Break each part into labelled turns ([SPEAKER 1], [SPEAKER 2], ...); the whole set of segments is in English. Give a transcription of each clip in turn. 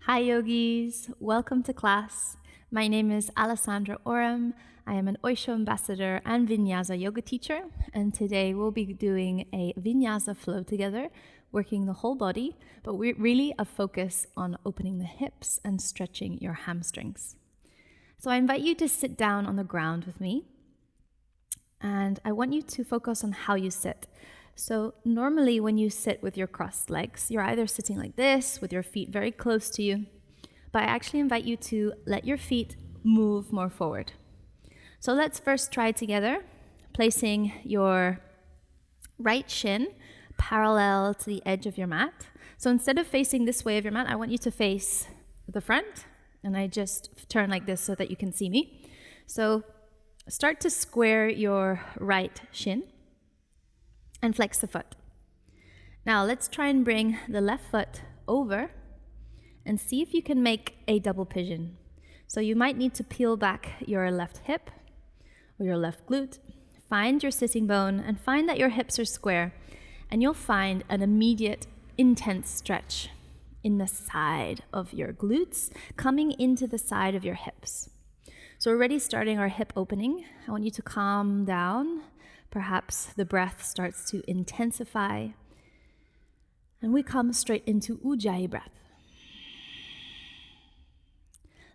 [SPEAKER 1] Hi, yogis. Welcome to class. My name is Alessandra Oram. I am an Osho ambassador and Vinyasa yoga teacher. And today we'll be doing a Vinyasa flow together, working the whole body, but we really a focus on opening the hips and stretching your hamstrings. So I invite you to sit down on the ground with me. And I want you to focus on how you sit. So normally when you sit with your crossed legs, you're either sitting like this with your feet very close to you, but I actually invite you to let your feet move more forward. So let's first try together, placing your right shin parallel to the edge of your mat. So instead of facing this way of your mat, I want you to face the front, and I just turn like this so that you can see me. So start to square your right shin and flex the foot. Now let's try and bring the left foot over and see if you can make a double pigeon. So you might need to peel back your left hip or your left glute, find your sitting bone and find that your hips are square, and you'll find an immediate intense stretch in the side of your glutes coming into the side of your hips. So we're already starting our hip opening. I want you to calm down. Perhaps the breath starts to intensify. And we come straight into Ujjayi breath.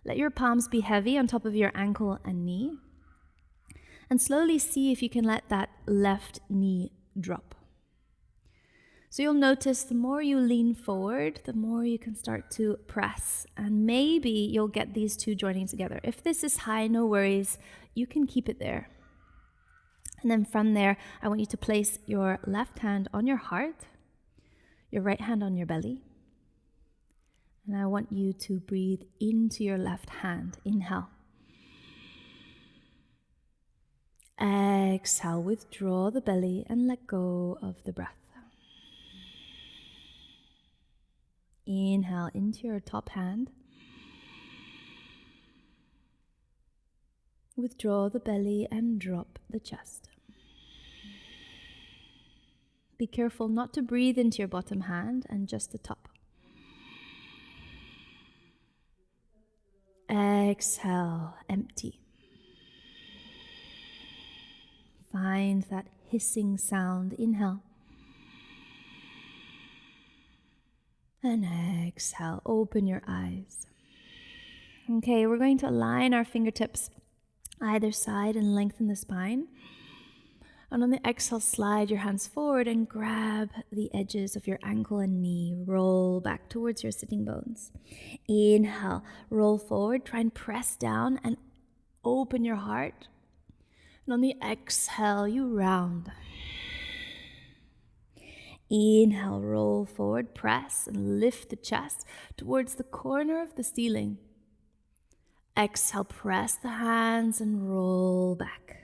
[SPEAKER 1] Let your palms be heavy on top of your ankle and knee. And slowly see if you can let that left knee drop. So you'll notice the more you lean forward, the more you can start to press. And maybe you'll get these two joining together. If this is high, no worries. You can keep it there. And then from there, I want you to place your left hand on your heart, your right hand on your belly. And I want you to breathe into your left hand. Inhale. Exhale, withdraw the belly and let go of the breath. Inhale into your top hand. Withdraw the belly and drop the chest. Be careful not to breathe into your bottom hand and just the top. Exhale, empty. Find that hissing sound. Inhale. And exhale, open your eyes. Okay, we're going to align our fingertips either side and lengthen the spine. And on the exhale, slide your hands forward and grab the edges of your ankle and knee. Roll back towards your sitting bones. Inhale, roll forward, try and press down and open your heart. And on the exhale, you round. Inhale, roll forward, press and lift the chest towards the corner of the ceiling. Exhale, press the hands and roll back.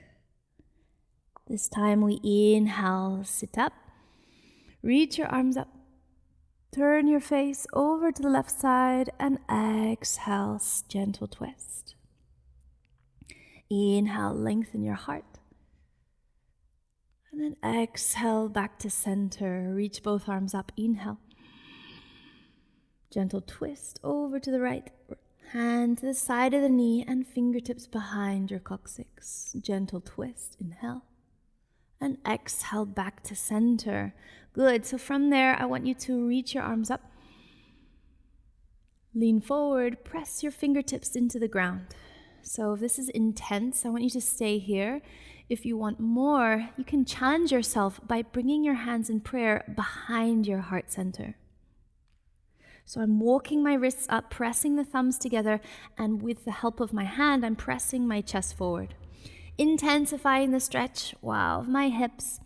[SPEAKER 1] This time we inhale, sit up, reach your arms up, turn your face over to the left side and exhale, gentle twist. Inhale, lengthen your heart. And then exhale, back to center, reach both arms up, inhale. Gentle twist over to the right, hand to the side of the knee and fingertips behind your coccyx. Gentle twist, inhale. And exhale back to center. Good. So from there, I want you to reach your arms up. Lean forward, press your fingertips into the ground. So if this is intense, I want you to stay here. If you want more, you can challenge yourself by bringing your hands in prayer behind your heart center. So I'm walking my wrists up, pressing the thumbs together, and with the help of my hand, I'm pressing my chest forward. Intensifying the stretch, of my hips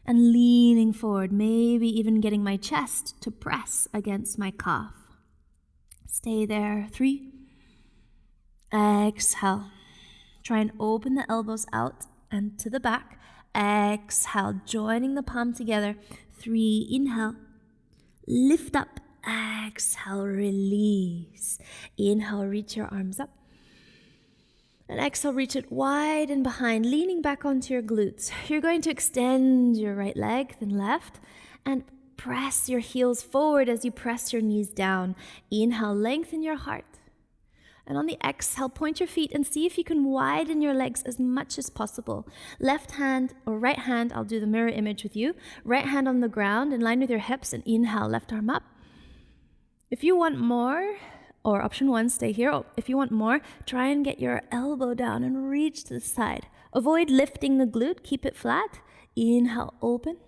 [SPEAKER 1] and leaning forward, maybe even getting my chest to press against my calf. Stay there. 3. Exhale. Try and open the elbows out and to the back. Exhale, joining the palm together. 3. Inhale. Lift up. Exhale, release. Inhale, reach your arms up. And exhale, reach it wide and behind, leaning back onto your glutes. You're going to extend your right leg, then left, and press your heels forward as you press your knees down. Inhale, lengthen your heart. And on the exhale, point your feet and see if you can widen your legs as much as possible. Left hand or right hand, I'll do the mirror image with you. Right hand on the ground in line with your hips, and inhale, left arm up. If you want more, or option 1, stay here. If you want more, try and get your elbow down and reach to the side. Avoid lifting the glute, keep it flat. Inhale, open.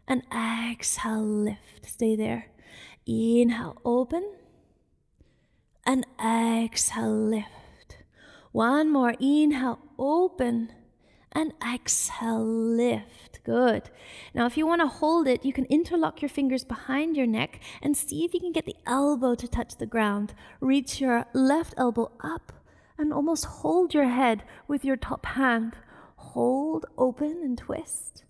[SPEAKER 1] And exhale, lift. Stay there. Inhale, open. And exhale, lift. One more. Inhale, open. And exhale, lift. Good. Now, if you want to hold it, you can interlock your fingers behind your neck and see if you can get the elbow to touch the ground. Reach your left elbow up and almost hold your head with your top hand. Hold, open, and twist.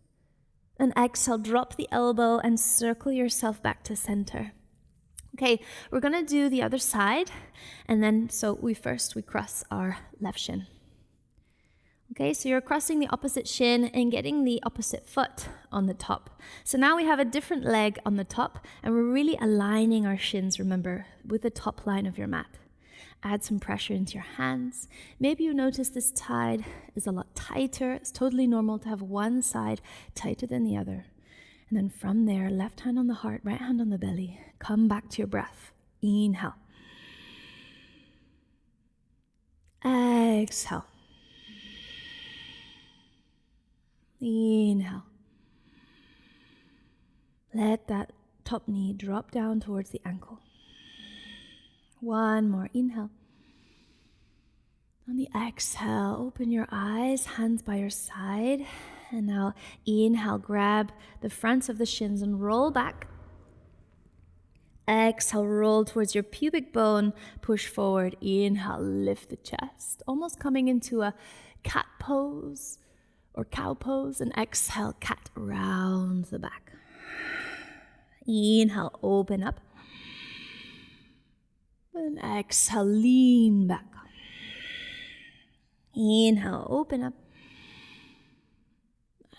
[SPEAKER 1] And exhale, drop the elbow and circle yourself back to center. Okay, we're gonna do the other side, and then we cross our left shin. Okay, so you're crossing the opposite shin and getting the opposite foot on the top. So now we have a different leg on the top, and we're really aligning our shins, remember, with the top line of your mat. Add some pressure into your hands. Maybe you notice this side is a lot tighter. It's totally normal to have one side tighter than the other. And then from there, left hand on the heart, right hand on the belly. Come back to your breath. Inhale. Exhale. Inhale. Let that top knee drop down towards the ankle. One more. Inhale. On the exhale, open your eyes, hands by your side. And now inhale, grab the fronts of the shins and roll back. Exhale, roll towards your pubic bone, push forward. Inhale, lift the chest, almost coming into a cat pose or cow pose. And exhale, cat, round the back. Inhale, open up. And exhale, lean back. Inhale, open up.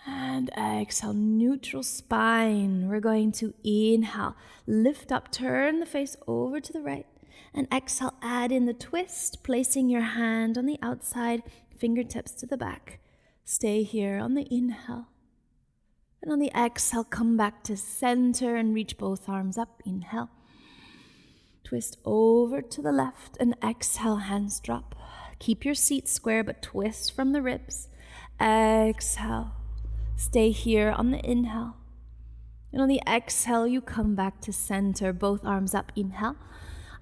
[SPEAKER 1] And exhale, neutral spine. We're going to inhale, lift up, turn the face over to the right. And exhale, add in the twist, placing your hand on the outside, fingertips to the back. Stay here on the inhale. And on the exhale, come back to center and reach both arms up. Inhale. Twist over to the left and exhale, hands drop. Keep your seat square, but twist from the ribs. Exhale. Stay here on the inhale. And on the exhale, you come back to center, both arms up. Inhale.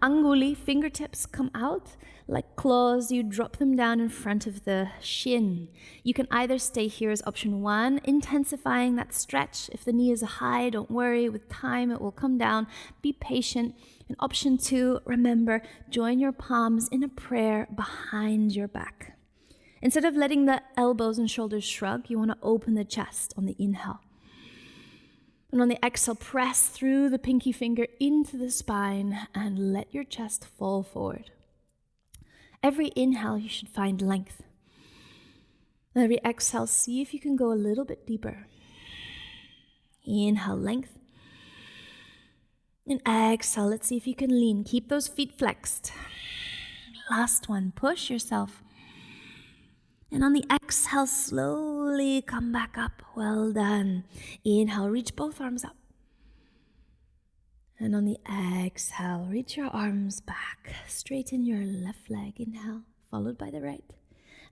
[SPEAKER 1] Anguli, fingertips come out like claws. You drop them down in front of the shin. You can either stay here as option 1, intensifying that stretch. If the knee is high, don't worry. With time, it will come down. Be patient. And option 2, remember, join your palms in a prayer behind your back. Instead of letting the elbows and shoulders shrug, you want to open the chest on the inhale. And on the exhale, press through the pinky finger into the spine and let your chest fall forward. Every inhale, you should find length. And every exhale, see if you can go a little bit deeper. Inhale, length. And exhale, let's see if you can lean. Keep those feet flexed. Last one, push yourself. And on the exhale, slowly come back up. Well done. Inhale, reach both arms up. And on the exhale, reach your arms back. Straighten your left leg. Inhale, followed by the right.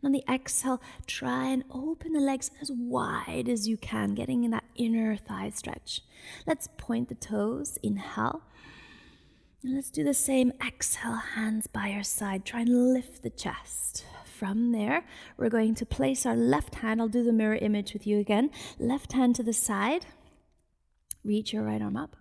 [SPEAKER 1] And on the exhale, try and open the legs as wide as you can, getting in that inner thigh stretch. Let's point the toes. Inhale. And let's do the same. Exhale, hands by your side. Try and lift the chest. From there, we're going to place our left hand. I'll do the mirror image with you again. Left hand to the side. Reach your right arm up.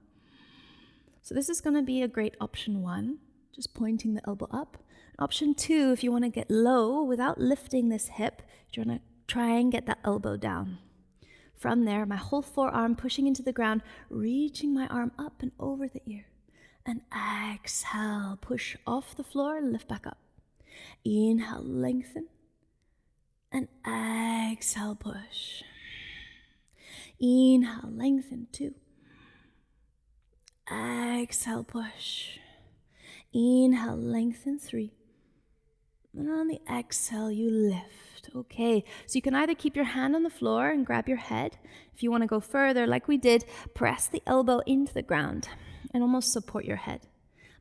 [SPEAKER 1] So this is going to be a great option 1, just pointing the elbow up. Option 2, if you want to get low without lifting this hip, you're going to try and get that elbow down. From there, my whole forearm pushing into the ground, reaching my arm up and over the ear. And exhale, push off the floor, lift back up. Inhale, lengthen. And exhale, push. Inhale, lengthen, 2. Exhale, push. Inhale, lengthen 3. And on the exhale, you lift. Okay, so you can either keep your hand on the floor and grab your head. If you want to go further, like we did, press the elbow into the ground and almost support your head.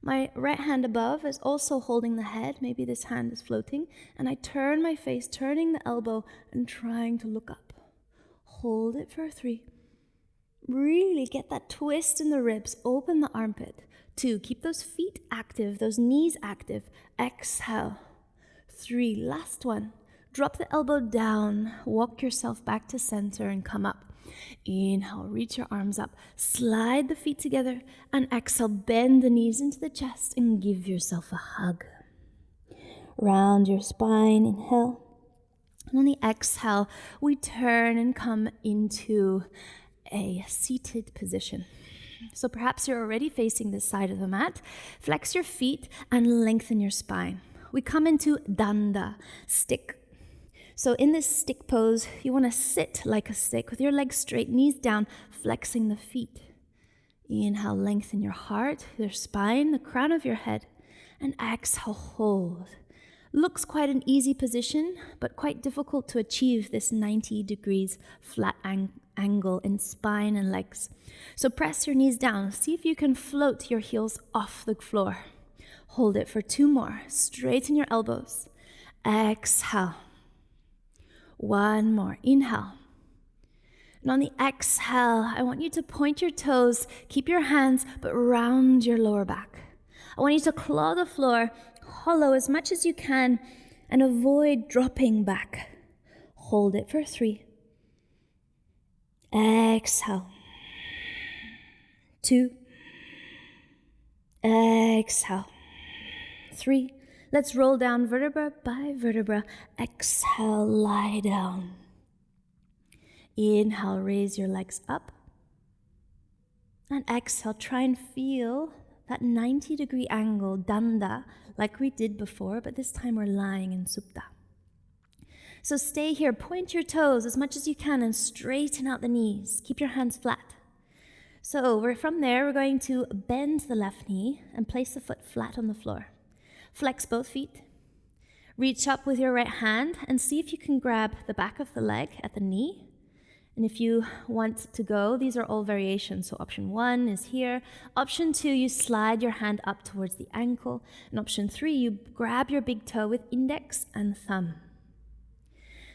[SPEAKER 1] My right hand above is also holding the head. Maybe this hand is floating. And I turn my face, turning the elbow and trying to look up. Hold it for 3. Really get that twist in the ribs. Open the armpit. 2, keep those feet active, those knees active. Exhale. 3, last one. Drop the elbow down. Walk yourself back to center and come up. Inhale, reach your arms up. Slide the feet together. And exhale, bend the knees into the chest and give yourself a hug. Round your spine, inhale. And on the exhale, we turn and come into a seated position. So perhaps you're already facing this side of the mat. Flex your feet and lengthen your spine. We come into danda, stick. So in this stick pose, you want to sit like a stick with your legs straight, knees down, flexing the feet. Inhale, lengthen your heart, your spine, the crown of your head, and exhale, hold. Looks quite an easy position, but quite difficult to achieve this 90 degrees flat angle in spine and legs. So press your knees down. See if you can float your heels off the floor. Hold it for 2 more. Straighten your elbows. Exhale. 1 more. Inhale. And on the exhale, I want you to point your toes, keep your hands, but round your lower back. I want you to claw the floor, hollow as much as you can, and avoid dropping back. Hold it for 3. Exhale. 2. Exhale. 3. Let's roll down vertebra by vertebra. Exhale, lie down. Inhale, raise your legs up. And exhale, try and feel that 90-degree angle, danda, like we did before, but this time we're lying in supta. So stay here, point your toes as much as you can and straighten out the knees. Keep your hands flat. So from there, we're going to bend the left knee and place the foot flat on the floor. Flex both feet. Reach up with your right hand and see if you can grab the back of the leg at the knee. And if you want to go, these are all variations. So option 1 is here. Option 2, you slide your hand up towards the ankle. And option 3, you grab your big toe with index and thumb.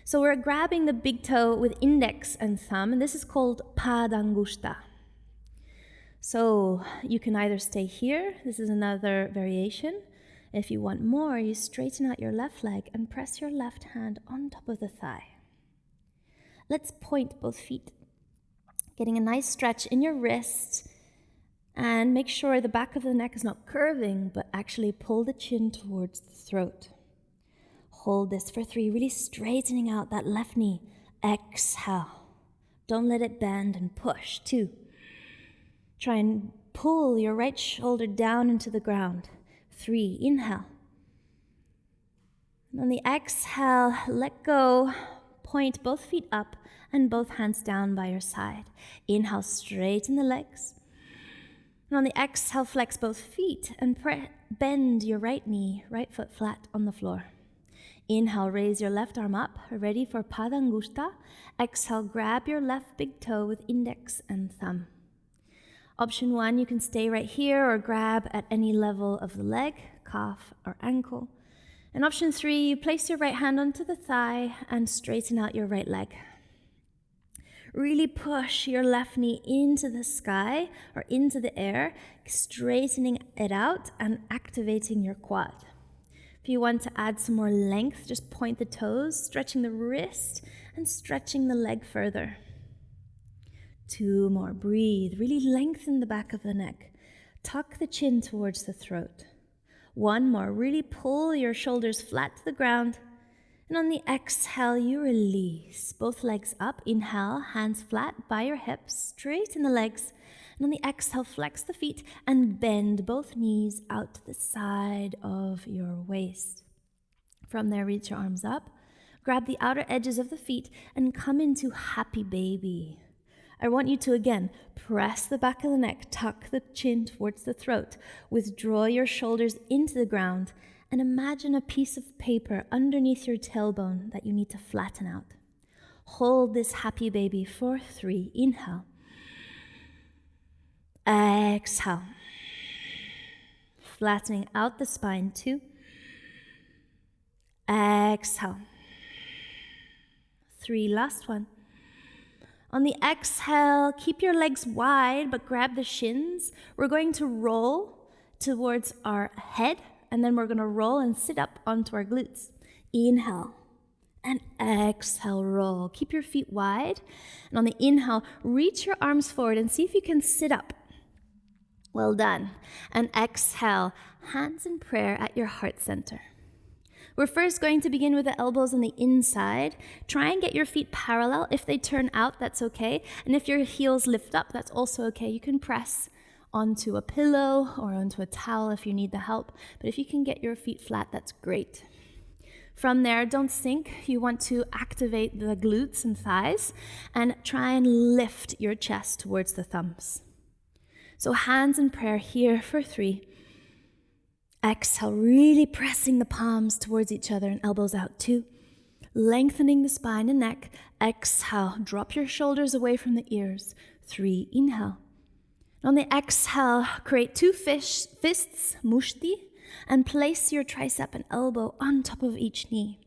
[SPEAKER 1] So we're grabbing the big toe with index and thumb, and this is called padangushta. So you can either stay here. This is another variation. If you want more, you straighten out your left leg and press your left hand on top of the thigh. Let's point both feet, getting a nice stretch in your wrists, and make sure the back of the neck is not curving, but actually pull the chin towards the throat. Hold this for 3, really straightening out that left knee. Exhale. Don't let it bend and push. 2. Try and pull your right shoulder down into the ground. 3, inhale. And on the exhale, let go. Point both feet up and both hands down by your side. Inhale, straighten the legs. And on the exhale, flex both feet and bend your right knee, right foot flat on the floor. Inhale, raise your left arm up, ready for padangushta. Exhale, grab your left big toe with index and thumb. Option 1, you can stay right here or grab at any level of the leg, calf or ankle. And option 3, you place your right hand onto the thigh and straighten out your right leg. Really push your left knee into the sky or into the air, straightening it out and activating your quad. If you want to add some more length, just point the toes, stretching the wrist and stretching the leg further. 2 more. Breathe. Really lengthen the back of the neck. Tuck the chin towards the throat. 1 more. Really pull your shoulders flat to the ground. And on the exhale, you release. Both legs up. Inhale, hands flat by your hips. Straighten the legs. And on the exhale, flex the feet and bend both knees out to the side of your waist. From there, reach your arms up. Grab the outer edges of the feet and come into happy baby. I want you to, again, press the back of the neck, tuck the chin towards the throat, withdraw your shoulders into the ground, and imagine a piece of paper underneath your tailbone that you need to flatten out. Hold this happy baby for 3. Inhale. Exhale. Flattening out the spine. 2. Exhale. 3. Last one. On the exhale, keep your legs wide, but grab the shins. We're going to roll towards our head, and then we're going to roll and sit up onto our glutes. Inhale. And exhale, roll. Keep your feet wide. And on the inhale, reach your arms forward and see if you can sit up. Well done. And exhale, hands in prayer at your heart center. We're first going to begin with the elbows on the inside. Try and get your feet parallel. If they turn out, that's okay. And if your heels lift up, that's also okay. You can press onto a pillow or onto a towel if you need the help. But if you can get your feet flat, that's great. From there, don't sink. You want to activate the glutes and thighs and try and lift your chest towards the thumbs. So hands in prayer here for 3. Exhale, really pressing the palms towards each other and elbows out. 2. Lengthening the spine and neck. Exhale, drop your shoulders away from the ears. 3. Inhale. On the exhale, create 2 fists, mushti, and place your tricep and elbow on top of each knee.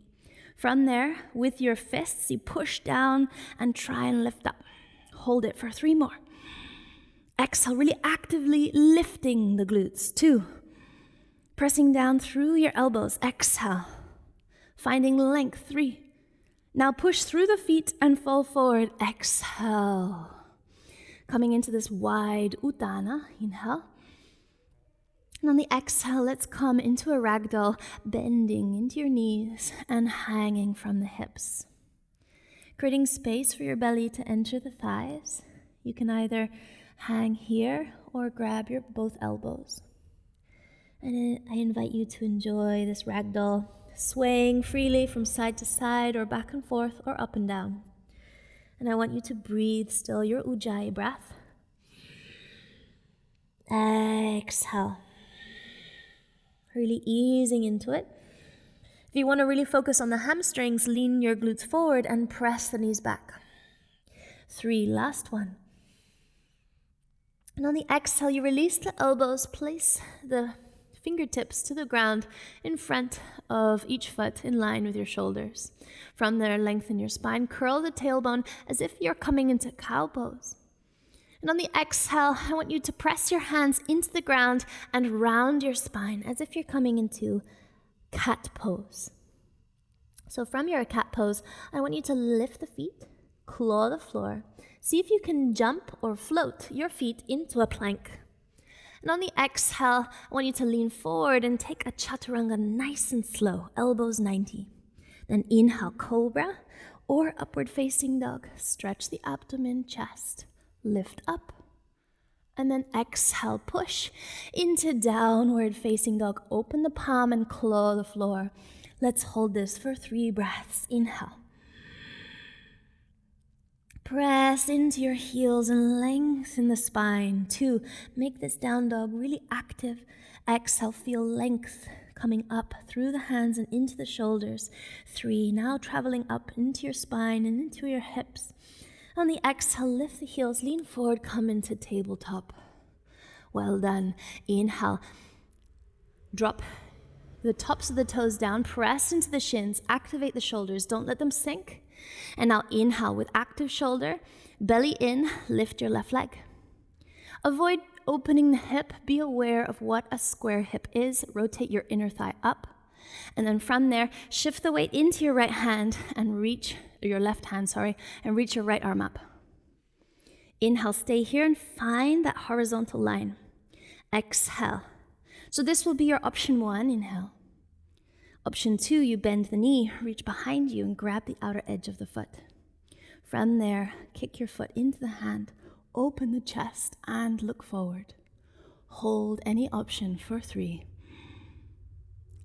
[SPEAKER 1] From there, with your fists, you push down and try and lift up. Hold it for 3 more. Exhale, really actively lifting the glutes. 2. Pressing down through your elbows. Exhale. Finding length. 3. Now push through the feet and fall forward. Exhale. Coming into this wide Utthana. Inhale. And on the exhale, let's come into a ragdoll, bending into your knees and hanging from the hips. Creating space for your belly to enter the thighs. You can either hang here or grab your both elbows. And I invite you to enjoy this ragdoll, swaying freely from side to side or back and forth or up and down. And I want you to breathe still your Ujjayi breath. Exhale. Really easing into it. If you want to really focus on the hamstrings, lean your glutes forward and press the knees back. 3, last one. And on the exhale, you release the elbows, place the fingertips to the ground in front of each foot in line with your shoulders. From there, lengthen your spine, curl the tailbone as if you're coming into cow pose. And on the exhale, I want you to press your hands into the ground and round your spine as if you're coming into cat pose. So from your cat pose, I want you to lift the feet, claw the floor. See if you can jump or float your feet into a plank. And on the exhale, I want you to lean forward and take a chaturanga nice and slow, elbows 90. Then inhale, cobra or upward facing dog. Stretch the abdomen, chest. Lift up, and then exhale, push into downward facing dog. Open the palm and claw the floor. Let's hold this for 3 breaths. Inhale. Press into your heels and lengthen the spine. 2, make this down dog really active. Exhale, feel length coming up through the hands and into the shoulders. 3, now traveling up into your spine and into your hips. On the exhale, lift the heels, lean forward, come into tabletop. Well done. Inhale. Drop the tops of the toes down, press into the shins, activate the shoulders, don't let them sink. And now inhale with active shoulder, belly in, lift your left leg. Avoid opening the hip, be aware of what a square hip is, rotate your inner thigh up. And then from there, shift the weight into your right hand and reach your left hand, and reach your right arm up. Inhale, stay here and find that horizontal line. Exhale. So this will be your option 1, inhale. Option 2, you bend the knee, reach behind you and grab the outer edge of the foot. From there, kick your foot into the hand, open the chest and look forward. Hold any option for 3.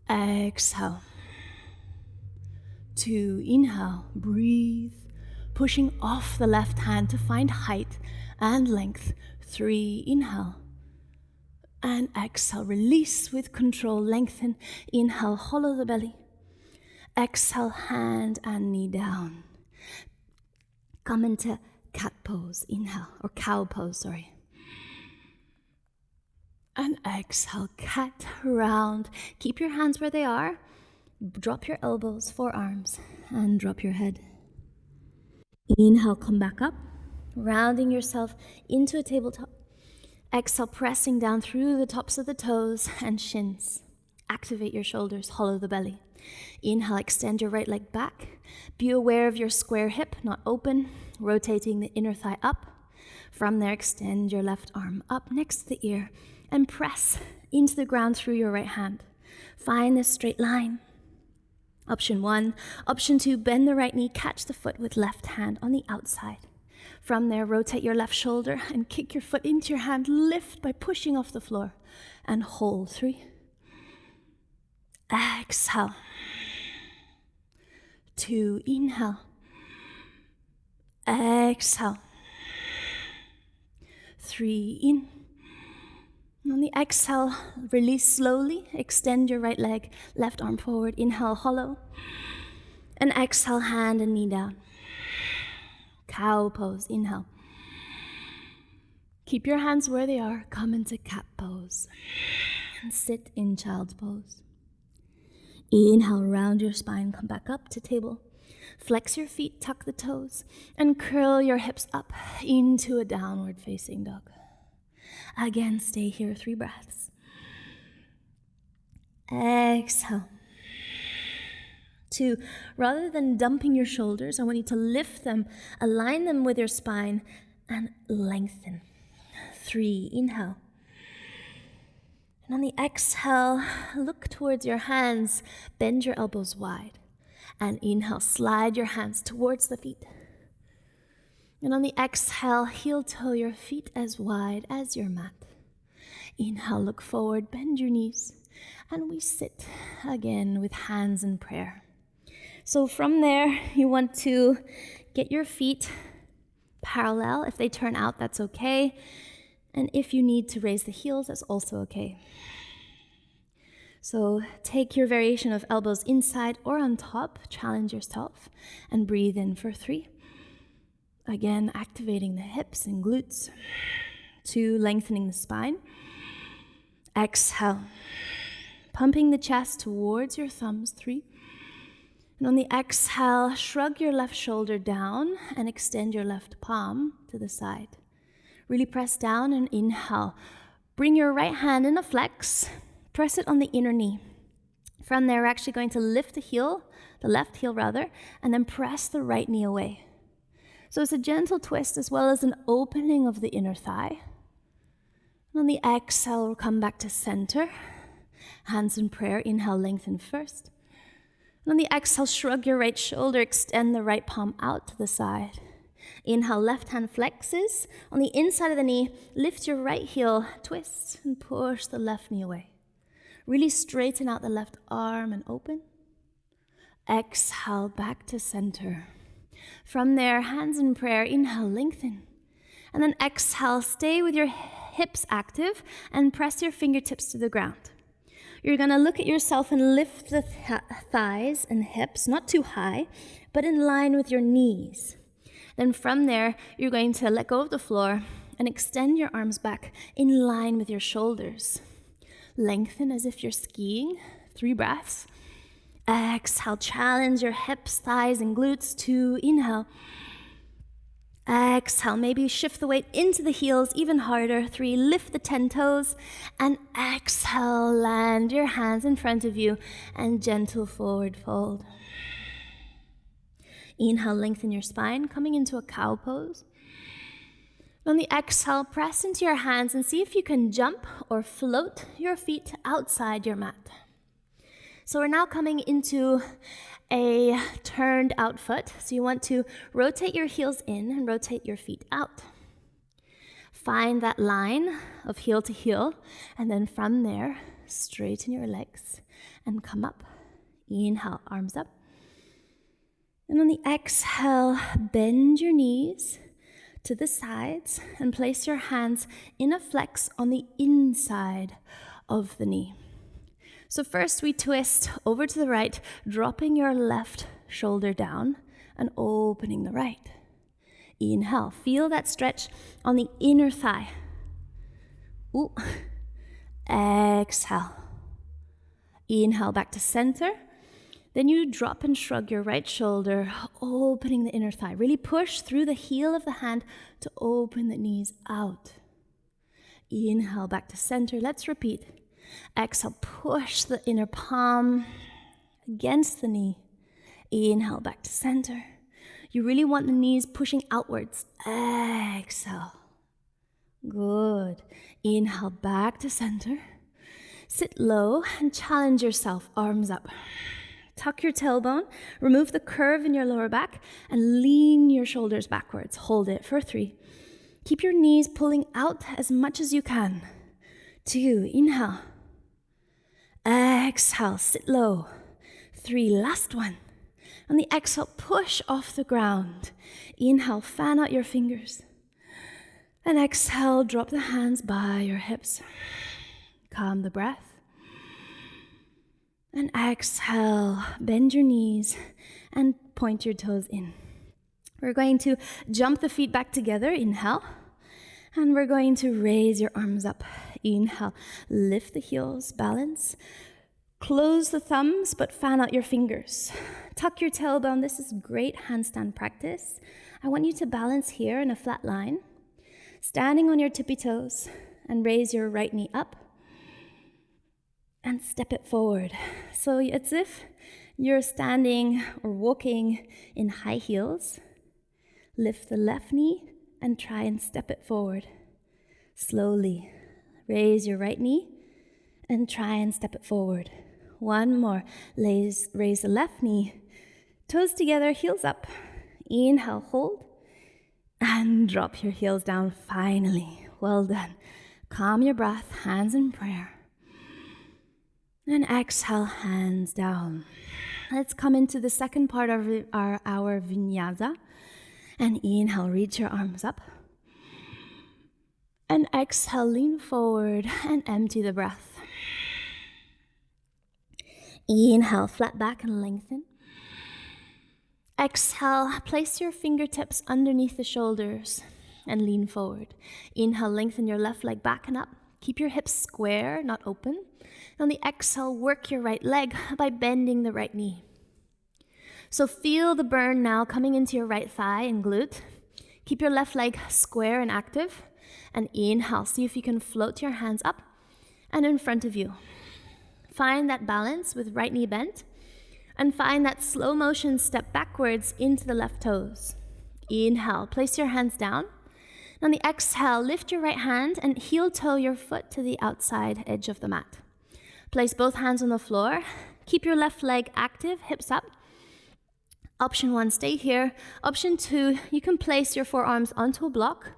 [SPEAKER 1] Exhale. 2, inhale, breathe, pushing off the left hand to find height and length. 3, inhale. And exhale, release with control, lengthen. Inhale, hollow the belly. Exhale, hand and knee down. Come into cat pose, inhale, or cow pose, sorry. And exhale, cat, round. Keep your hands where they are. Drop your elbows, forearms, and drop your head. Inhale, come back up, rounding yourself into a tabletop. Exhale, pressing down through the tops of the toes and shins. Activate your shoulders, hollow the belly. Inhale, extend your right leg back. Be aware of your square hip, not open, rotating the inner thigh up. From there, extend your left arm up next to the ear and press into the ground through your right hand. Find this straight line. Option 1. Option 2, bend the right knee, catch the foot with left hand on the outside. From there, rotate your left shoulder and kick your foot into your hand. Lift by pushing off the floor and hold. 3. Exhale. 2, inhale. Exhale. 3, in. On the exhale, release slowly. Extend your right leg, left arm forward. Inhale, hollow. And exhale, hand and knee down. Cow pose, inhale. Keep your hands where they are. Come into cat pose. And sit in child's pose. Inhale, round your spine, come back up to table. Flex your feet, tuck the toes, and curl your hips up into a downward facing dog. Again, stay here, 3 breaths. Exhale. 2, rather than dumping your shoulders, I want you to lift them, align them with your spine, and lengthen. 3, inhale. And on the exhale, look towards your hands, bend your elbows wide. And inhale, slide your hands towards the feet. And on the exhale, heel toe your feet as wide as your mat. Inhale, look forward, bend your knees, and we sit again with hands in prayer. So from there, you want to get your feet parallel. If they turn out, that's okay. And if you need to raise the heels, that's also okay. So take your variation of elbows inside or on top, challenge yourself, and breathe in for 3. Again, activating the hips and glutes. 2, lengthening the spine. Exhale, pumping the chest towards your thumbs. 3. And on the exhale, shrug your left shoulder down and extend your left palm to the side. Really press down and inhale. Bring your right hand in a flex. Press it on the inner knee. From there, we're actually going to lift the heel, the left heel rather, and then press the right knee away. So it's a gentle twist as well as an opening of the inner thigh. And on the exhale, we'll come back to center. Hands in prayer. Inhale, lengthen first. And on the exhale, shrug your right shoulder, extend the right palm out to the side. Inhale, left hand flexes. On the inside of the knee, lift your right heel, twist, and push the left knee away. Really straighten out the left arm and open. Exhale, back to center. From there, hands in prayer, inhale, lengthen. And then exhale, stay with your hips active and press your fingertips to the ground. You're gonna look at yourself and lift the thighs and hips, not too high, but in line with your knees. Then from there, you're going to let go of the floor and extend your arms back in line with your shoulders. Lengthen as if you're skiing. 3 breaths. Exhale, challenge your hips, thighs, and glutes. 2, inhale. Exhale, maybe shift the weight into the heels even harder. 3, lift the 10 toes. And exhale, land your hands in front of you and gentle forward fold. Inhale, lengthen your spine, coming into a cow pose. On the exhale, press into your hands and see if you can jump or float your feet outside your mat. So we're now coming into a turned out foot. So you want to rotate your heels in and rotate your feet out. Find that line of heel to heel, and then from there, straighten your legs and come up. Inhale, arms up. And on the exhale, bend your knees to the sides and place your hands in a flex on the inside of the knee. So first we twist over to the right, dropping your left shoulder down and opening the right. Inhale, feel that stretch on the inner thigh. Ooh. Exhale. Inhale back to center. Then you drop and shrug your right shoulder, opening the inner thigh. Really push through the heel of the hand to open the knees out. Inhale back to center. Let's repeat. Exhale, push the inner palm against the knee. Inhale back to center. You really want the knees pushing outwards. Exhale. Good. Inhale back to center. Sit low and challenge yourself, arms up. Tuck your tailbone, remove the curve in your lower back, and lean your shoulders backwards. Hold it for 3. Keep your knees pulling out as much as you can. 2, inhale. Exhale, sit low. 3, last one. On the exhale, push off the ground. Inhale, fan out your fingers. And exhale, drop the hands by your hips. Calm the breath. And exhale, bend your knees and point your toes in. We're going to jump the feet back together, inhale. And we're going to raise your arms up. Inhale, lift the heels, balance. Close the thumbs, but fan out your fingers. Tuck your tailbone. This is great handstand practice. I want you to balance here in a flat line, standing on your tippy toes, and raise your right knee up and step it forward. So it's if you're standing or walking in high heels. Lift the left knee and try and step it forward. Slowly raise your right knee and try and step it forward. One more. Raise the left knee. Toes together, heels up. Inhale, hold. And drop your heels down finally. Well done. Calm your breath, hands in prayer. And exhale, hands down. Let's come into the second part of our vinyasa. And inhale, reach your arms up. And exhale, lean forward and empty the breath. Inhale, flat back and lengthen. Exhale, place your fingertips underneath the shoulders and lean forward. Inhale, lengthen your left leg back and up. Keep your hips square, not open. On the exhale, work your right leg by bending the right knee. So feel the burn now coming into your right thigh and glute. Keep your left leg square and active. And inhale, see if you can float your hands up and in front of you. Find that balance with right knee bent. And find that slow motion step backwards into the left toes. Inhale, place your hands down. On the exhale, lift your right hand and heel toe your foot to the outside edge of the mat. Place both hands on the floor. Keep your left leg active, hips up. Option 1, stay here. Option 2, you can place your forearms onto a block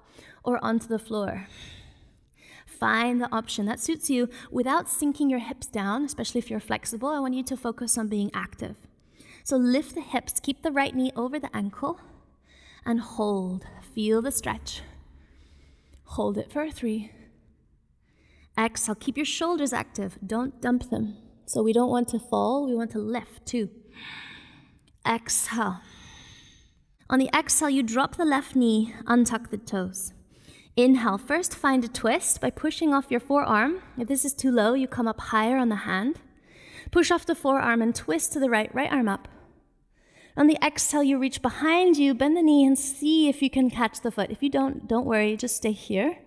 [SPEAKER 1] or onto the floor. Find the option that suits you without sinking your hips down, especially if you're flexible. I want you to focus on being active. So lift the hips, keep the right knee over the ankle, and hold. Feel the stretch. Hold it for 3. Exhale, keep your shoulders active. Don't dump them. So we don't want to fall, we want to lift. 2. Exhale. On the exhale, you drop the left knee, untuck the toes. Inhale, first find a twist by pushing off your forearm. If this is too low, you come up higher on the hand. Push off the forearm and twist to the right arm up. On the exhale, you reach behind you, bend the knee and see if you can catch the foot. If you don't worry, just stay here.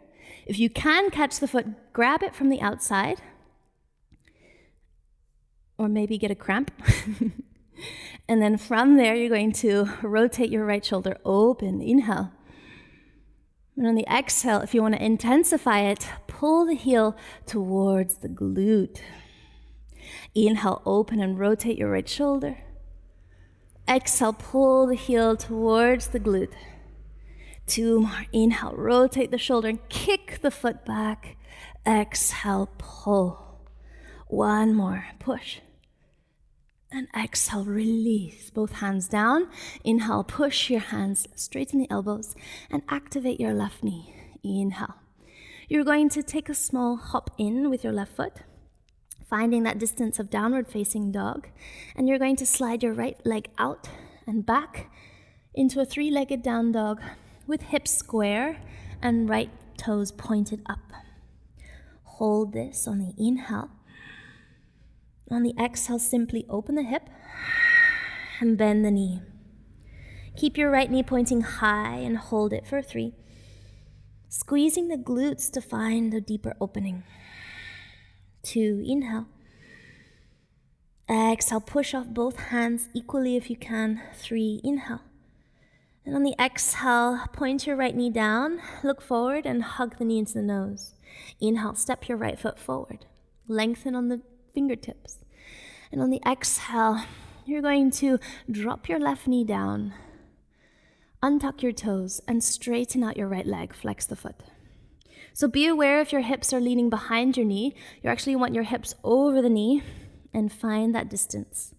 [SPEAKER 1] If you can catch the foot, grab it from the outside. Or maybe get a cramp. And then from there, you're going to rotate your right shoulder open. Inhale. And on the exhale, if you want to intensify it, pull the heel towards the glute. Inhale, open and rotate your right shoulder. Exhale, pull the heel towards the glute. 2 more. Inhale, rotate the shoulder and kick the foot back. Exhale, pull. 1 more. Push. And exhale, release both hands down. Inhale, push your hands, straighten the elbows, and activate your left knee. Inhale. You're going to take a small hop in with your left foot, finding that distance of downward facing dog. And you're going to slide your right leg out and back into a three-legged down dog with hips square and right toes pointed up. Hold this on the inhale. On the exhale, simply open the hip and bend the knee. Keep your right knee pointing high and hold it for 3. Squeezing the glutes to find a deeper opening. 2, inhale. Exhale, push off both hands equally if you can. 3, inhale. And on the exhale, point your right knee down, look forward and hug the knee into the nose. Inhale, step your right foot forward. Lengthen on the fingertips. And on the exhale, you're going to drop your left knee down, untuck your toes, and straighten out your right leg, flex the foot. So be aware if your hips are leaning behind your knee, you actually want your hips over the knee and find that distance.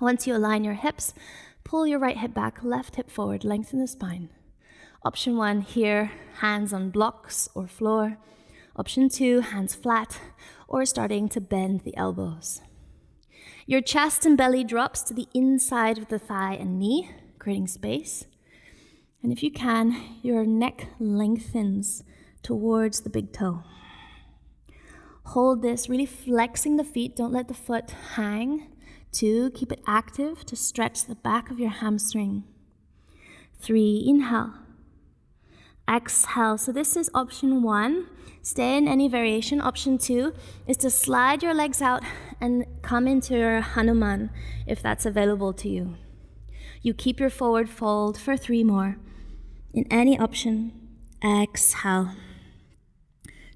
[SPEAKER 1] Once you align your hips, pull your right hip back, left hip forward, lengthen the spine. Option 1 here, hands on blocks or floor. Option 2, hands flat or starting to bend the elbows. Your chest and belly drops to the inside of the thigh and knee, creating space. And if you can, your neck lengthens towards the big toe. Hold this, really flexing the feet. Don't let the foot hang. 2, keep it active to stretch the back of your hamstring. 3, inhale. Exhale. So this is option 1. Stay in any variation. Option 2 is to slide your legs out and come into your Hanuman if that's available to you. You keep your forward fold for 3 more. In any option, exhale.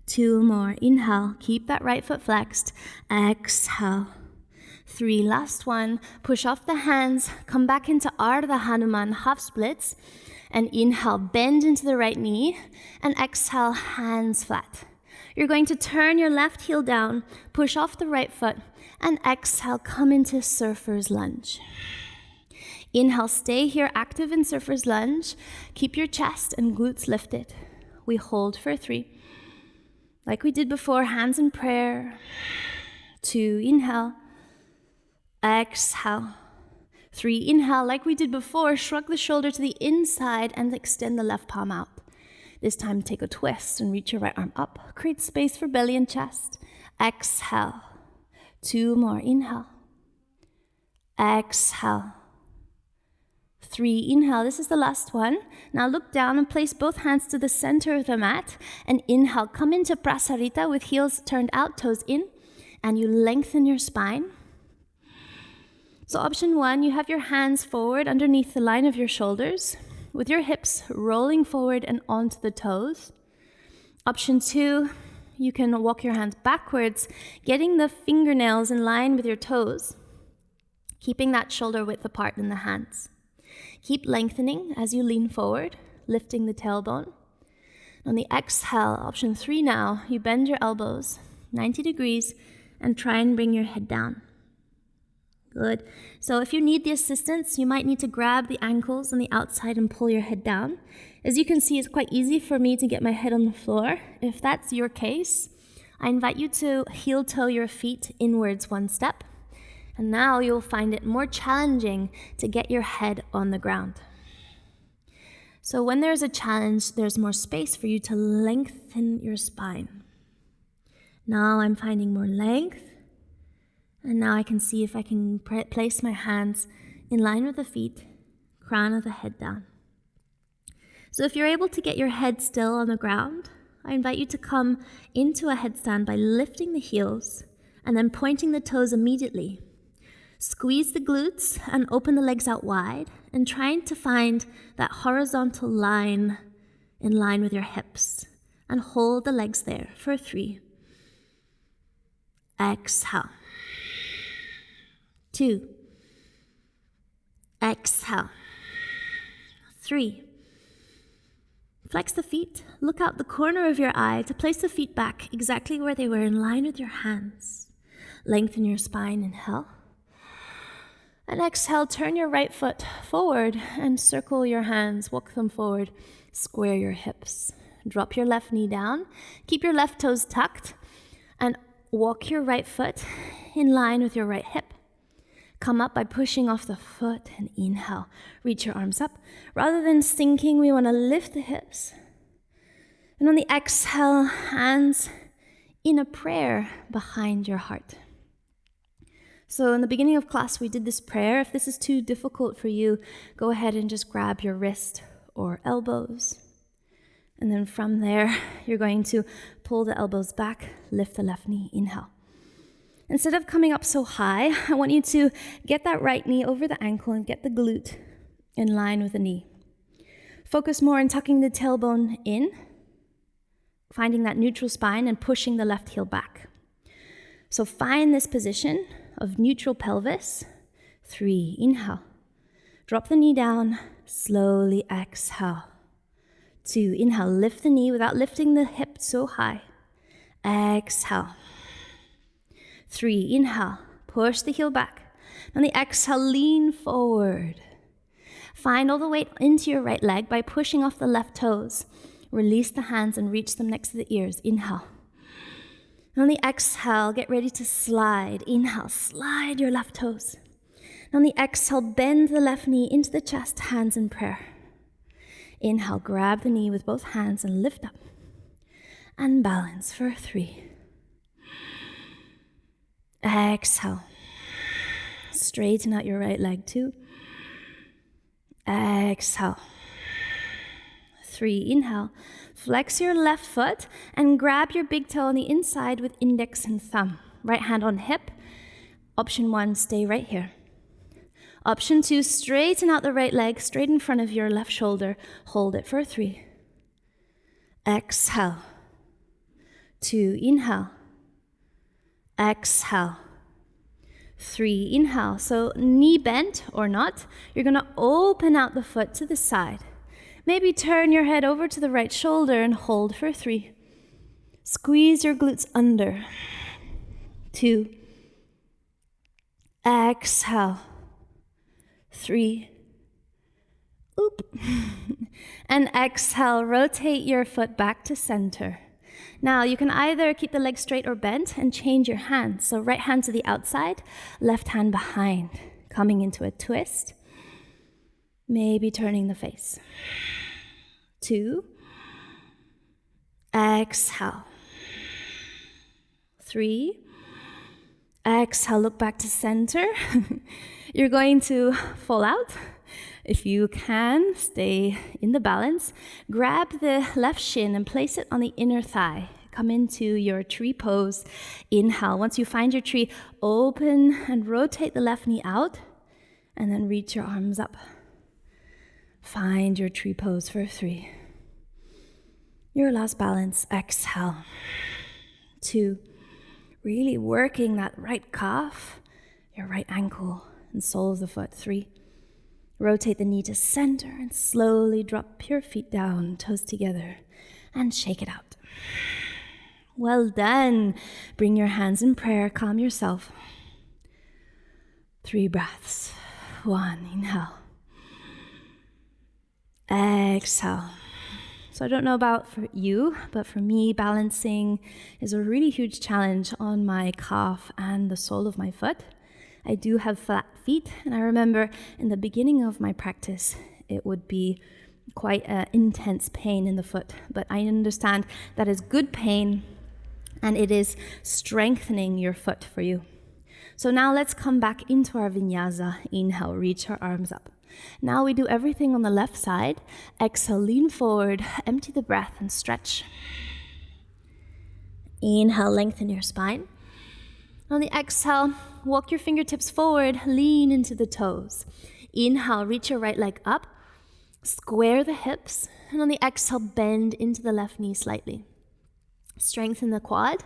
[SPEAKER 1] 2 more. Inhale. Keep that right foot flexed. Exhale. 3. Last one. Push off the hands. Come back into Ardha Hanuman, half splits. And inhale, bend into the right knee. And exhale, hands flat. You're going to turn your left heel down, push off the right foot, and exhale, come into Surfer's Lunge. Inhale, stay here active in Surfer's Lunge. Keep your chest and glutes lifted. We hold for 3. Like we did before, hands in prayer. 2, inhale. Exhale. 3, inhale. Like we did before, shrug the shoulder to the inside and extend the left palm out. This time, take a twist and reach your right arm up. Create space for belly and chest. Exhale. 2 more. Inhale. Exhale. 3, inhale. This is the last one. Now look down and place both hands to the center of the mat. And inhale. Come into Prasarita with heels turned out, toes in. And you lengthen your spine. So option 1, you have your hands forward underneath the line of your shoulders with your hips rolling forward and onto the toes. Option 2, you can walk your hands backwards, getting the fingernails in line with your toes, keeping that shoulder width apart in the hands. Keep lengthening as you lean forward, lifting the tailbone. On the exhale, option 3 now, you bend your elbows 90 degrees and try and bring your head down. Good. So if you need the assistance, you might need to grab the ankles on the outside and pull your head down. As you can see, it's quite easy for me to get my head on the floor. If that's your case, I invite you to heel toe your feet inwards 1 step. And now you'll find it more challenging to get your head on the ground. So when there's a challenge, there's more space for you to lengthen your spine. Now I'm finding more length. And now I can see if I can place my hands in line with the feet, crown of the head down. So if you're able to get your head still on the ground, I invite you to come into a headstand by lifting the heels and then pointing the toes immediately. Squeeze the glutes and open the legs out wide and trying to find that horizontal line in line with your hips. And hold the legs there for 3. Exhale. 2. Exhale. 3. Flex the feet. Look out the corner of your eye to place the feet back exactly where they were in line with your hands. Lengthen your spine. Inhale. And exhale, turn your right foot forward and circle your hands, walk them forward, square your hips. Drop your left knee down, keep your left toes tucked, and walk your right foot in line with your right hip. Come up by pushing off the foot and inhale. Reach your arms up. Rather than sinking, we want to lift the hips. And on the exhale, hands in a prayer behind your heart. So in the beginning of class, we did this prayer. If this is too difficult for you, go ahead and just grab your wrist or elbows. And then from there, you're going to pull the elbows back, lift the left knee, inhale. Instead of coming up so high, I want you to get that right knee over the ankle and get the glute in line with the knee. Focus more on tucking the tailbone in, finding that neutral spine and pushing the left heel back. So find this position of neutral pelvis. 3, inhale. Drop the knee down, slowly exhale. 2, inhale, lift the knee without lifting the hip so high. Exhale. 3, inhale, push the heel back. On the exhale, lean forward. Find all the weight into your right leg by pushing off the left toes. Release the hands and reach them next to the ears. Inhale. On the exhale, get ready to slide. Inhale, slide your left toes. On the exhale, bend the left knee into the chest, hands in prayer. Inhale, grab the knee with both hands and lift up. And balance for 3. Exhale. Straighten out your right leg. 2. Exhale. 3, inhale. Flex your left foot and grab your big toe on the inside with index and thumb. Right hand on hip. Option 1, stay right here. Option 2, straighten out the right leg straight in front of your left shoulder. Hold it for 3. Exhale. 2, inhale. Exhale. 3, inhale. So knee bent or not, you're going to open out the foot to the side. Maybe turn your head over to the right shoulder and hold for 3. Squeeze your glutes under. 2. Exhale. 3. Oop. And exhale, rotate your foot back to center. Now you can either keep the leg straight or bent and change your hands. So right hand to the outside, left hand behind, coming into a twist. Maybe turning the face. 2. Exhale. 3. Exhale, look back to center. You're going to fall out. If you can, stay in the balance. Grab the left shin and place it on the inner thigh. Come into your tree pose. Inhale. Once you find your tree, open and rotate the left knee out, and then reach your arms up. Find your tree pose for 3. Your last balance, exhale. 2. Really working that right calf, your right ankle, and sole of the foot. 3. Rotate the knee to center and slowly drop your feet down, toes together, and shake it out. Well done. Bring your hands in prayer, calm yourself. 3 breaths. 1, inhale. Exhale. So I don't know about for you, but for me, balancing is a really huge challenge on my calf and the sole of my foot. I do have flat feet, and I remember in the beginning of my practice, it would be quite an intense pain in the foot. But I understand that is good pain, and it is strengthening your foot for you. So now let's come back into our vinyasa. Inhale, reach our arms up. Now we do everything on the left side. Exhale, lean forward, empty the breath, and stretch. Inhale, lengthen your spine. On the exhale, walk your fingertips forward, lean into the toes. Inhale, reach your right leg up, square the hips, and on the exhale, bend into the left knee slightly. Strengthen the quad,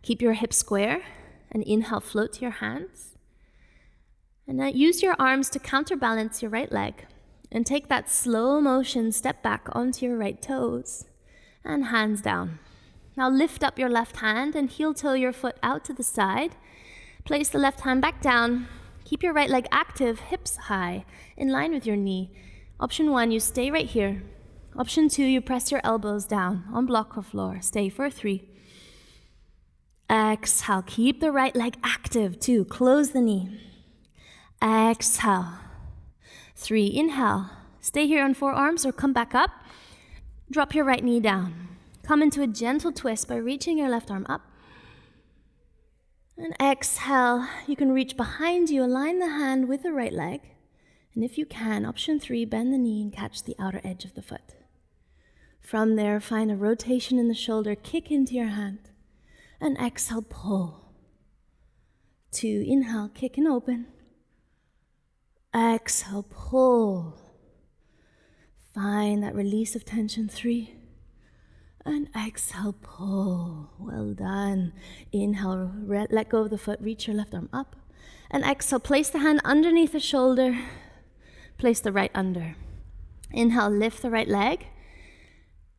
[SPEAKER 1] keep your hips square, and inhale, float to your hands. And now use your arms to counterbalance your right leg, and take that slow motion step back onto your right toes, and hands down. Now lift up your left hand and heel toe your foot out to the side. Place the left hand back down. Keep your right leg active, hips high, in line with your knee. Option 1, you stay right here. Option 2, you press your elbows down on block or floor. Stay for 3. Exhale, keep the right leg active. 2, close the knee. Exhale. 3, inhale. Stay here on forearms or come back up. Drop your right knee down. Come into a gentle twist by reaching your left arm up. And exhale, you can reach behind you, align the hand with the right leg. And if you can, option 3, bend the knee and catch the outer edge of the foot. From there, find a rotation in the shoulder, kick into your hand. And exhale, pull. 2, inhale, kick and open. Exhale, pull. Find that release of tension. 3. And exhale, pull. Well done. Inhale, let go of the foot, reach your left arm up. And exhale, place the hand underneath the shoulder. Place the right under. Inhale, lift the right leg.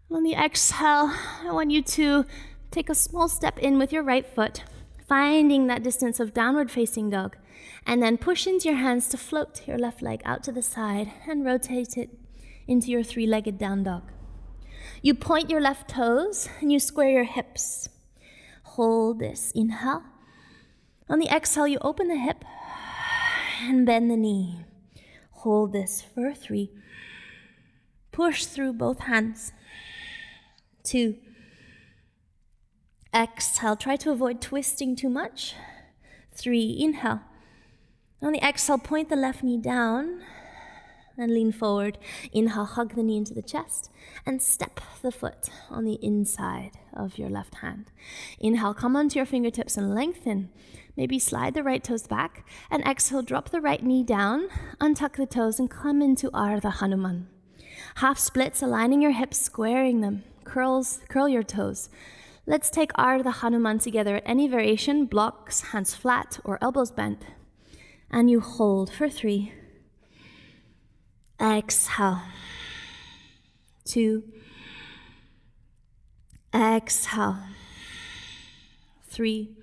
[SPEAKER 1] On the exhale, I want you to take a small step in with your right foot, finding that distance of downward facing dog. And then push into your hands to float your left leg out to the side and rotate it into your 3-legged down dog. You point your left toes and you square your hips. Hold this. Inhale. On the exhale, you open the hip and bend the knee. Hold this for 3. Push through both hands. 2. Exhale. Try to avoid twisting too much. 3. Inhale. On the exhale, point the left knee down and lean forward. Inhale, hug the knee into the chest and step the foot on the inside of your left hand. Inhale, come onto your fingertips and lengthen. Maybe slide the right toes back. And exhale, drop the right knee down, untuck the toes and come into Ardha Hanuman. Half splits, aligning your hips, squaring them. Curl your toes. Let's take Ardha Hanuman together at any variation, blocks, hands flat or elbows bent. And you hold for 3. Exhale. 2. Exhale. 3.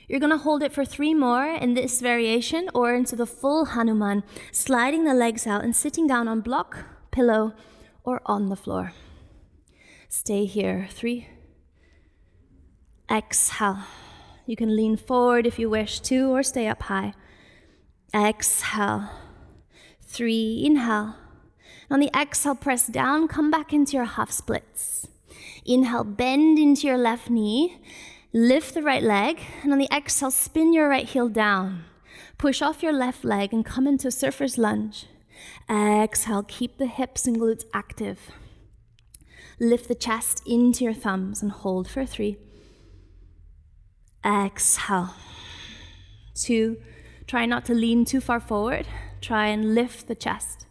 [SPEAKER 1] You're going to hold it for 3 more in this variation or into the full Hanuman, sliding the legs out and sitting down on block, pillow, or on the floor. Stay here. 3. Exhale. You can lean forward if you wish to or stay up high. Exhale. 3, inhale. On the exhale, press down, come back into your half splits. Inhale, bend into your left knee, lift the right leg, and on the exhale, spin your right heel down. Push off your left leg and come into surfer's lunge. Exhale, keep the hips and glutes active. Lift the chest into your thumbs and hold for 3. Exhale. 2, try not to lean too far forward. Try and lift the chest.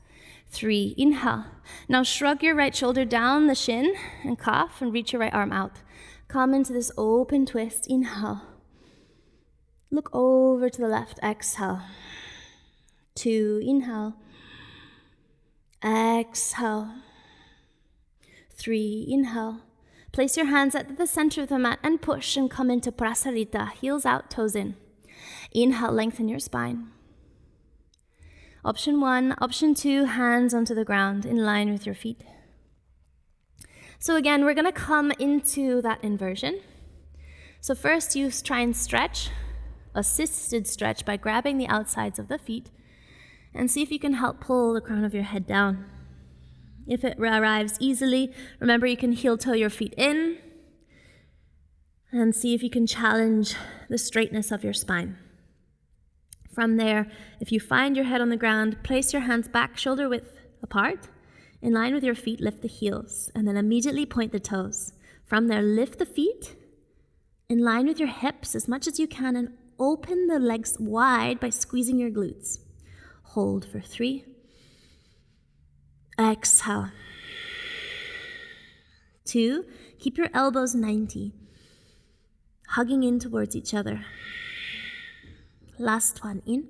[SPEAKER 1] 3, inhale. Now shrug your right shoulder down the shin and calf and reach your right arm out. Come into this open twist. Inhale. Look over to the left. Exhale. 2, inhale. Exhale. 3, inhale. Place your hands at the center of the mat and push and come into Prasarita. Heels out, toes in. Inhale, lengthen your spine. Option 1, option 2, hands onto the ground in line with your feet. So again, we're going to come into that inversion. So first you try and stretch, assisted stretch by grabbing the outsides of the feet and see if you can help pull the crown of your head down. If it arrives easily, remember you can heel toe your feet in and see if you can challenge the straightness of your spine. From there, if you find your head on the ground, place your hands back, shoulder width apart. In line with your feet, lift the heels, and then immediately point the toes. From there, lift the feet, in line with your hips as much as you can, and open the legs wide by squeezing your glutes. Hold for 3. Exhale. 2, keep your elbows 90, hugging in towards each other. Last one, in.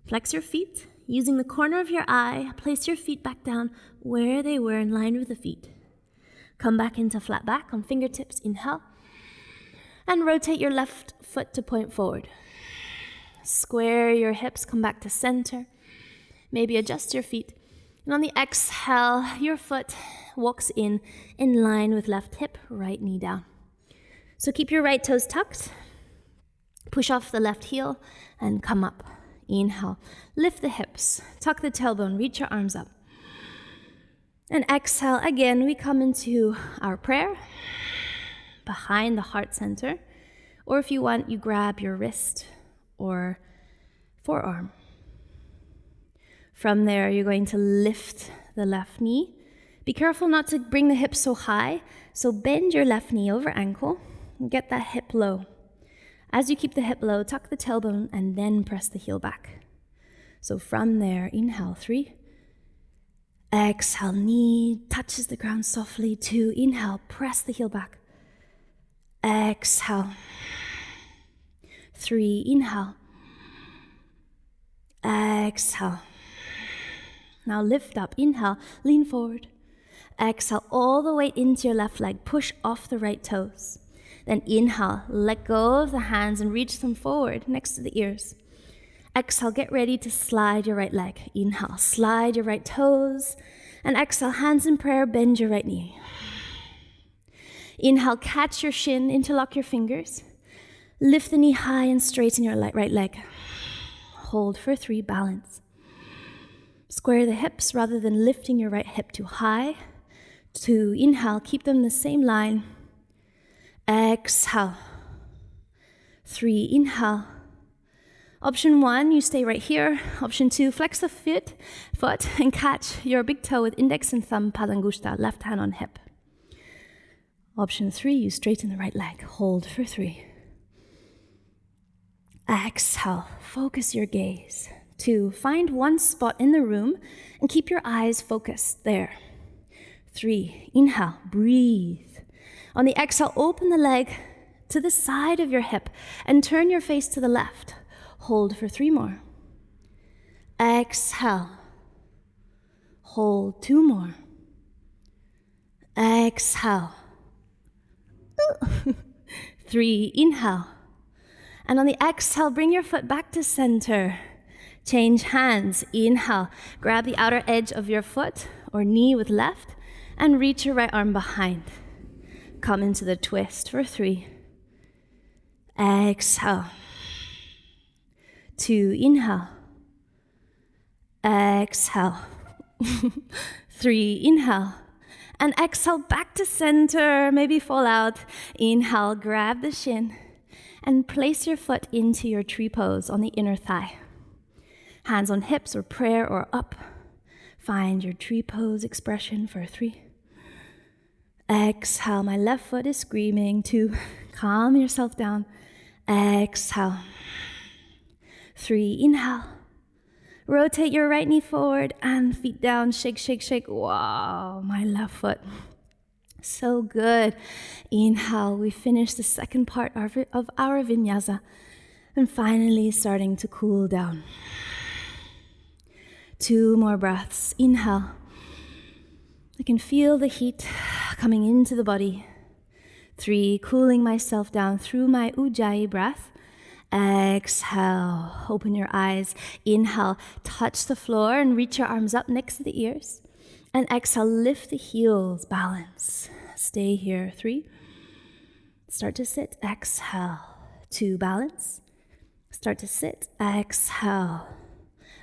[SPEAKER 1] Flex your feet. Using the corner of your eye, place your feet back down where they were in line with the feet. Come back into flat back on fingertips, inhale. And rotate your left foot to point forward. Square your hips, come back to center. Maybe adjust your feet. And on the exhale, your foot walks in line with left hip, right knee down. So keep your right toes tucked. Push off the left heel and come up. Inhale, lift the hips, tuck the tailbone, reach your arms up. And exhale, again, we come into our prayer behind the heart center. Or if you want, you grab your wrist or forearm. From there, you're going to lift the left knee. Be careful not to bring the hips so high. So bend your left knee over ankle and get that hip low. As you keep the hip low, tuck the tailbone and then press the heel back. So from there, inhale, 3. Exhale, knee touches the ground softly. 2, inhale, press the heel back. Exhale. 3, inhale. Exhale. Now lift up, inhale, lean forward. Exhale, all the way into your left leg, push off the right toes. Then inhale, let go of the hands and reach them forward next to the ears. Exhale, get ready to slide your right leg. Inhale, slide your right toes. And exhale, hands in prayer, bend your right knee. Inhale, catch your shin, interlock your fingers. Lift the knee high and straighten your right leg. Hold for 3, balance. Square the hips rather than lifting your right hip too high. 2, inhale, keep them in the same line. Exhale. 3, inhale. Option 1, you stay right here. Option 2, flex the foot and catch your big toe with index and thumb, Padangushtha, left hand on hip. Option 3, you straighten the right leg. Hold for 3. Exhale, focus your gaze. 2, find one spot in the room and keep your eyes focused there. 3, inhale, breathe. On the exhale, open the leg to the side of your hip and turn your face to the left. Hold for 3 more. Exhale. Hold 2 more. Exhale. 3, inhale. And on the exhale, bring your foot back to center. Change hands. Inhale. Grab the outer edge of your foot or knee with left and reach your right arm behind. Come into the twist for 3. Exhale. 2, inhale. Exhale. 3, inhale. And exhale back to center. Maybe fall out. Inhale, grab the shin and place your foot into your tree pose on the inner thigh. Hands on hips or prayer or up. Find your tree pose expression for 3. Exhale, my left foot is screaming. 2, calm yourself down. Exhale. 3, inhale. Rotate your right knee forward and feet down. Shake, shake, shake. Wow, my left foot. So good. Inhale, we finish the second part of our vinyasa. And finally starting to cool down. 2 more breaths. Inhale. I can feel the heat coming into the body. 3, cooling myself down through my Ujjayi breath. Exhale, open your eyes. Inhale, touch the floor and reach your arms up next to the ears. And exhale, lift the heels, balance. Stay here, 3. Start to sit, exhale. 2, balance. Start to sit, exhale.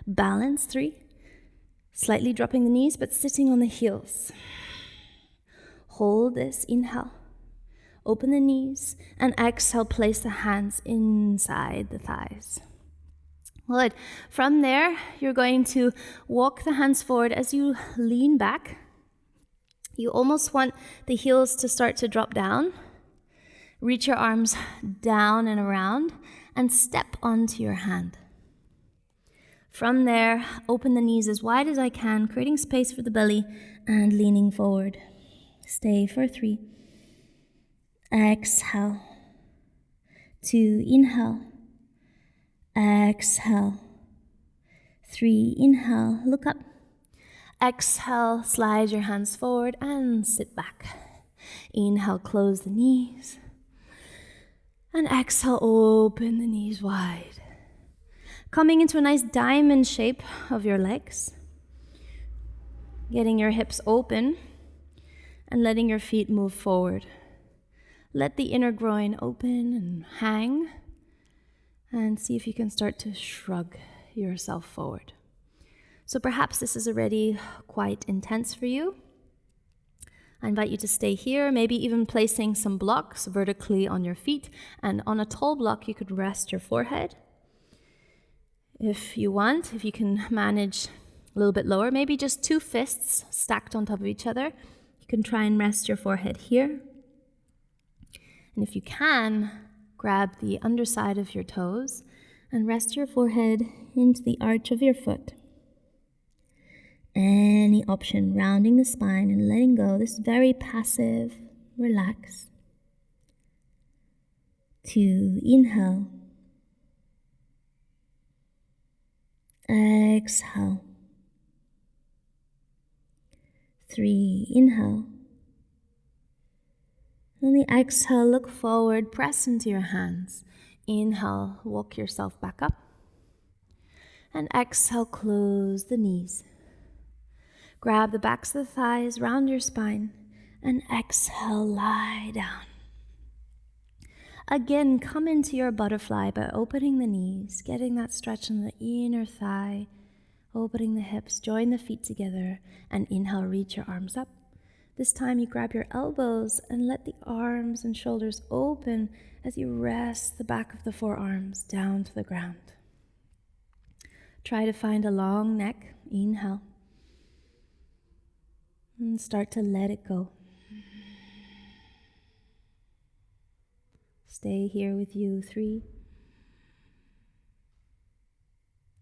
[SPEAKER 1] Balance, 3. Slightly dropping the knees, but sitting on the heels. Hold this, inhale. Open the knees, and exhale, place the hands inside the thighs. Good. From there, you're going to walk the hands forward as you lean back. You almost want the heels to start to drop down. Reach your arms down and around, and step onto your hand. From there, open the knees as wide as I can, creating space for the belly, and leaning forward. Stay for 3. Exhale. 2, inhale. Exhale. 3, inhale, look up. Exhale, slide your hands forward and sit back. Inhale, close the knees. And exhale, open the knees wide. Coming into a nice diamond shape of your legs, getting your hips open and letting your feet move forward. Let the inner groin open and hang, and see if you can start to shrug yourself forward. So perhaps this is already quite intense for you. I invite you to stay here, maybe even placing some blocks vertically on your feet, and on a tall block you could rest your forehead. If you want, if you can manage a little bit lower, maybe just 2 fists stacked on top of each other, you can try and rest your forehead here. And if you can, grab the underside of your toes and rest your forehead into the arch of your foot. Any option, rounding the spine and letting go. This is very passive. Relax. 2, inhale. Exhale. 3, inhale. On the exhale, look forward, press into your hands. Inhale, walk yourself back up. And exhale, close the knees. Grab the backs of the thighs, round your spine, and exhale, lie down. Again, come into your butterfly by opening the knees, getting that stretch in the inner thigh, opening the hips, join the feet together, and inhale, reach your arms up. This time you grab your elbows and let the arms and shoulders open as you rest the back of the forearms down to the ground. Try to find a long neck. Inhale. And start to let it go. Stay here with you. 3.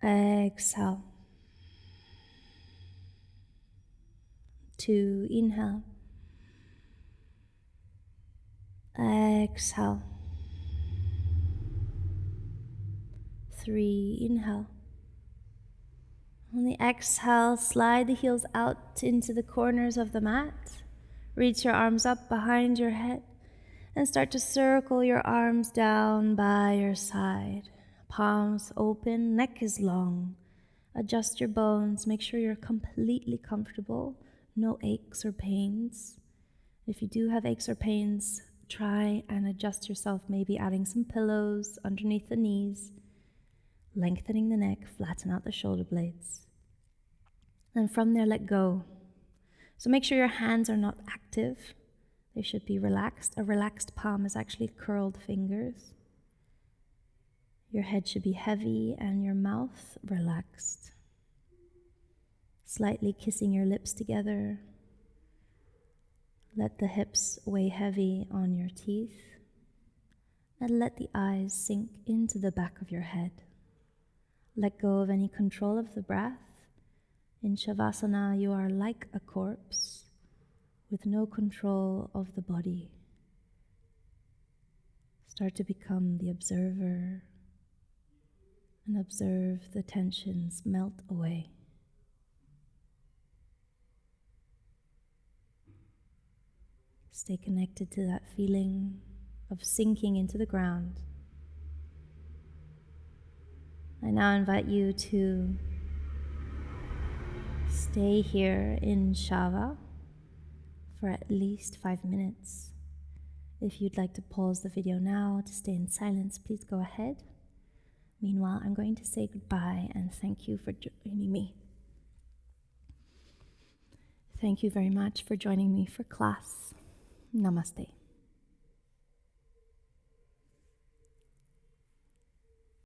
[SPEAKER 1] Exhale. 2, inhale. Exhale. 3, inhale. On the exhale, slide the heels out into the corners of the mat. Reach your arms up behind your head and start to circle your arms down by your side. Palms open, neck is long. Adjust your bones, make sure you're completely comfortable. No aches or pains. If you do have aches or pains, try and adjust yourself, maybe adding some pillows underneath the knees, lengthening the neck, flatten out the shoulder blades. And from there, let go. So make sure your hands are not active. They should be relaxed. A relaxed palm is actually curled fingers. Your head should be heavy and your mouth relaxed. Slightly kissing your lips together. Let the hips weigh heavy on your teeth. And let the eyes sink into the back of your head. Let go of any control of the breath. In Shavasana, you are like a corpse with no control of the body. Start to become the observer and observe the tensions melt away. Stay connected to that feeling of sinking into the ground. I now invite you to stay here in Shava for at least 5 minutes. If you'd like to pause the video now to stay in silence, please go ahead. Meanwhile, I'm going to say goodbye and thank you for joining me. Thank you very much for joining me for class. Namaste.